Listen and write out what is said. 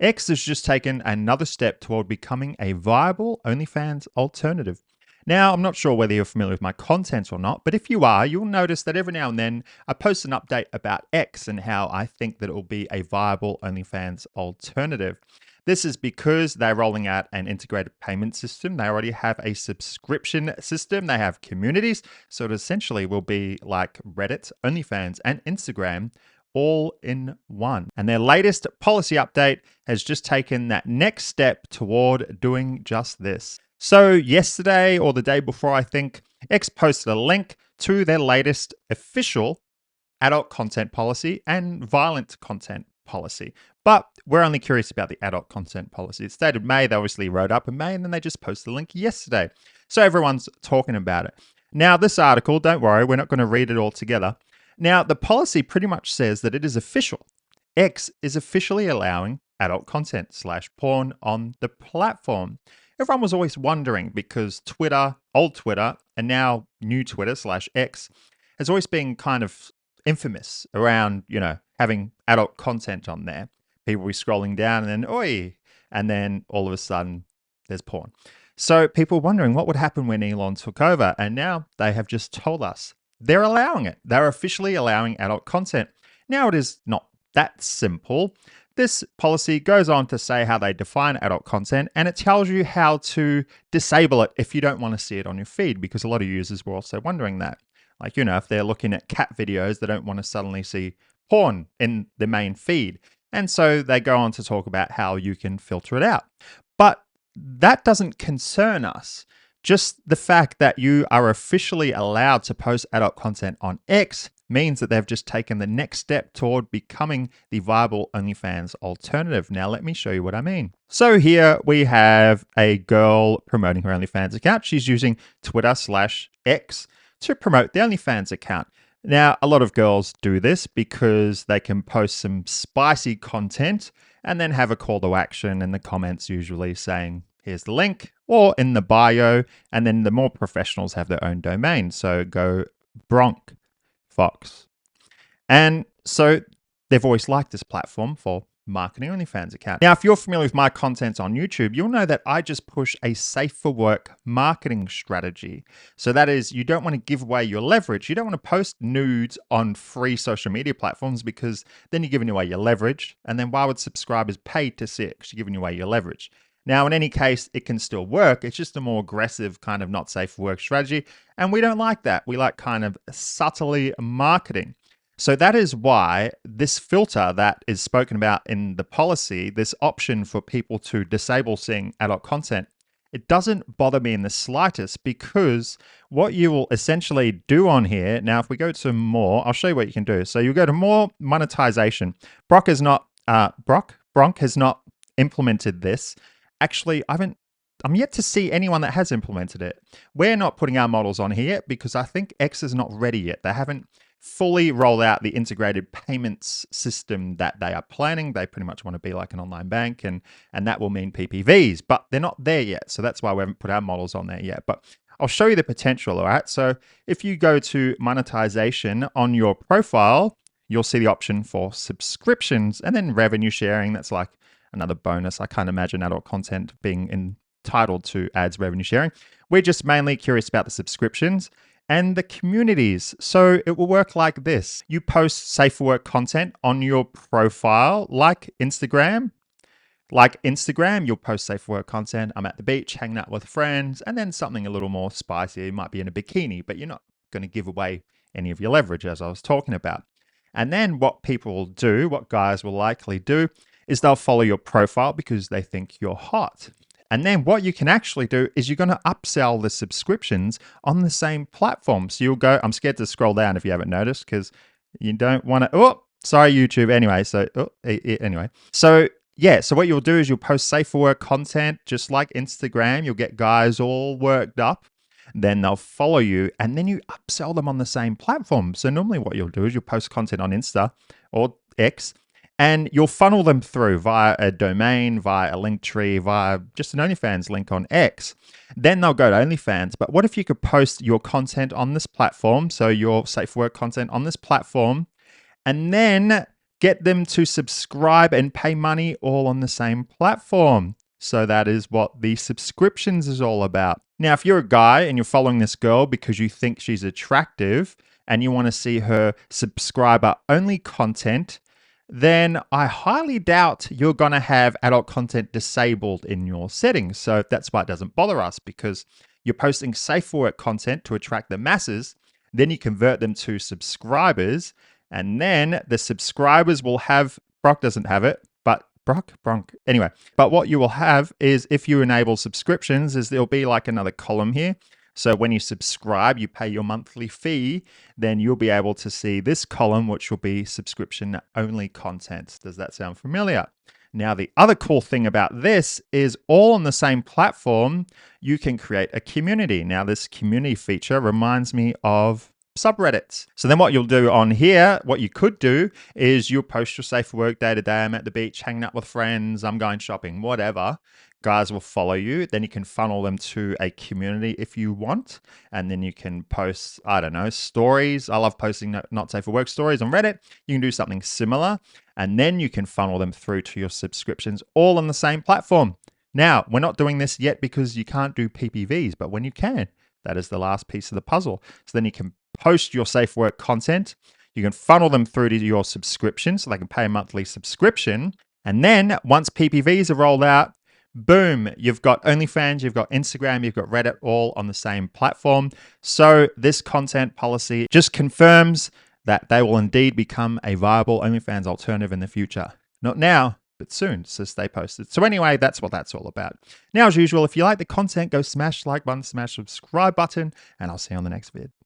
X has just taken another step toward becoming a viable OnlyFans alternative. Now, I'm not sure whether you're familiar with my content or not, but if you are, you'll notice that every now and then I post an update about X and how I think that it will be a viable OnlyFans alternative. This is because they're rolling out an integrated payment system. They already have a subscription system. They have communities. So it essentially will be like Reddit, OnlyFans, and Instagram all in one. And their latest policy update has just taken that next step toward doing just this. So yesterday or the day before, I think, X posted a link to their latest official adult content policy and violent content policy. But we're only curious about the adult content policy. It's dated May. They obviously wrote up in May, and then they just posted a link yesterday. So everyone's talking about it. Now, this article, don't worry, we're not going to read it all together. Now, the policy pretty much says that it is official. X is officially allowing adult content / porn on the platform. Everyone was always wondering because Twitter, old Twitter, and now new Twitter / X has always been kind of infamous around, having adult content on there. People be scrolling down and then, oi, and then all of a sudden there's porn. So people were wondering what would happen when Elon took over. And now they have just told us they're allowing it. They're officially allowing adult content. Now it is not that simple. This policy goes on to say how they define adult content, and it tells you how to disable it if you don't want to see it on your feed, because a lot of users were also wondering that. Like, if they're looking at cat videos, they don't want to suddenly see porn in the main feed. And so they go on to talk about how you can filter it out. But that doesn't concern us. Just the fact that you are officially allowed to post adult content on X means that they've just taken the next step toward becoming the viable OnlyFans alternative. Now, let me show you what I mean. So here we have a girl promoting her OnlyFans account. She's using Twitter / X to promote the OnlyFans account. Now, a lot of girls do this because they can post some spicy content and then have a call to action in the comments, usually saying, here's the link, or in the bio. And then the more professionals have their own domain. So go Bronk Fox. And so they've always liked this platform for marketing OnlyFans account. Now, if you're familiar with my content on YouTube, you'll know that I just push a safe for work marketing strategy. So that is, you don't want to give away your leverage. You don't want to post nudes on free social media platforms because then you're giving away your leverage. And then why would subscribers pay to see it? Because you're giving away your leverage. Now, in any case, it can still work. It's just a more aggressive kind of not safe for work strategy. And we don't like that. We like kind of subtly marketing. So that is why this filter that is spoken about in the policy, this option for people to disable seeing adult content, it doesn't bother me in the slightest, because what you will essentially do on here, now if we go to more, I'll show you what you can do. So you go to more monetization. Bronk has not implemented this. Actually, I'm yet to see anyone that has implemented it. We're not putting our models on here because I think X is not ready yet. They haven't fully rolled out the integrated payments system that they are planning. They pretty much want to be like an online bank, and that will mean PPVs, but they're not there yet. So that's why we haven't put our models on there yet. But I'll show you the potential, all right? So if you go to monetization on your profile, you'll see the option for subscriptions and then revenue sharing. That's like another bonus. I can't imagine adult content being entitled to ads revenue sharing. We're just mainly curious about the subscriptions and the communities. So it will work like this. You post safe for work content on your profile, like Instagram. Like Instagram, you'll post safe for work content. I'm at the beach, hanging out with friends, and then something a little more spicy. You might be in a bikini, but you're not going to give away any of your leverage, as I was talking about. And then what people will do, what guys will likely do, is they'll follow your profile because they think you're hot. And then what you can actually do is you're going to upsell the subscriptions on the same platform. So you'll go, I'm scared to scroll down if you haven't noticed, because you don't want to, oh, sorry, YouTube. Anyway, so what you'll do is you'll post safe for work content, just like Instagram. You'll get guys all worked up. Then they'll follow you, and then you upsell them on the same platform. So normally what you'll do is you'll post content on Insta or X, and you'll funnel them through via a domain, via a link tree, via just an OnlyFans link on X. Then they'll go to OnlyFans. But what if you could post your content on this platform, so your safe for work content on this platform, and then get them to subscribe and pay money all on the same platform. So that is what the subscriptions is all about. Now, if you're a guy and you're following this girl because you think she's attractive and you want to see her subscriber only content, then I highly doubt you're going to have adult content disabled in your settings. So that's why it doesn't bother us, because you're posting safe for work content to attract the masses. Then you convert them to subscribers, and then the subscribers will have, Brock doesn't have it, but Bronk. Anyway, but what you will have is, if you enable subscriptions, is there'll be like another column here. So when you subscribe, you pay your monthly fee, then you'll be able to see this column, which will be subscription only content. Does that sound familiar? Now, the other cool thing about this is, all on the same platform, you can create a community. Now, this community feature reminds me of subreddits. So then what you'll do on here, what you could do is you'll post your safe for work day to day. I'm at the beach, hanging out with friends, I'm going shopping, whatever. Guys will follow you. Then you can funnel them to a community if you want. And then you can post, I don't know, stories. I love posting not safe for work stories on Reddit. You can do something similar. And then you can funnel them through to your subscriptions all on the same platform. Now, we're not doing this yet because you can't do PPVs, but when you can, that is the last piece of the puzzle. So then you can post your safe work content. You can funnel them through to your subscription so they can pay a monthly subscription. And then once PPVs are rolled out, boom, you've got OnlyFans, you've got Instagram, you've got Reddit all on the same platform. So this content policy just confirms that they will indeed become a viable OnlyFans alternative in the future. Not now, but soon, so stay posted. So anyway, that's what that's all about. Now, as usual, if you like the content, go smash like button, smash subscribe button, and I'll see you on the next vid.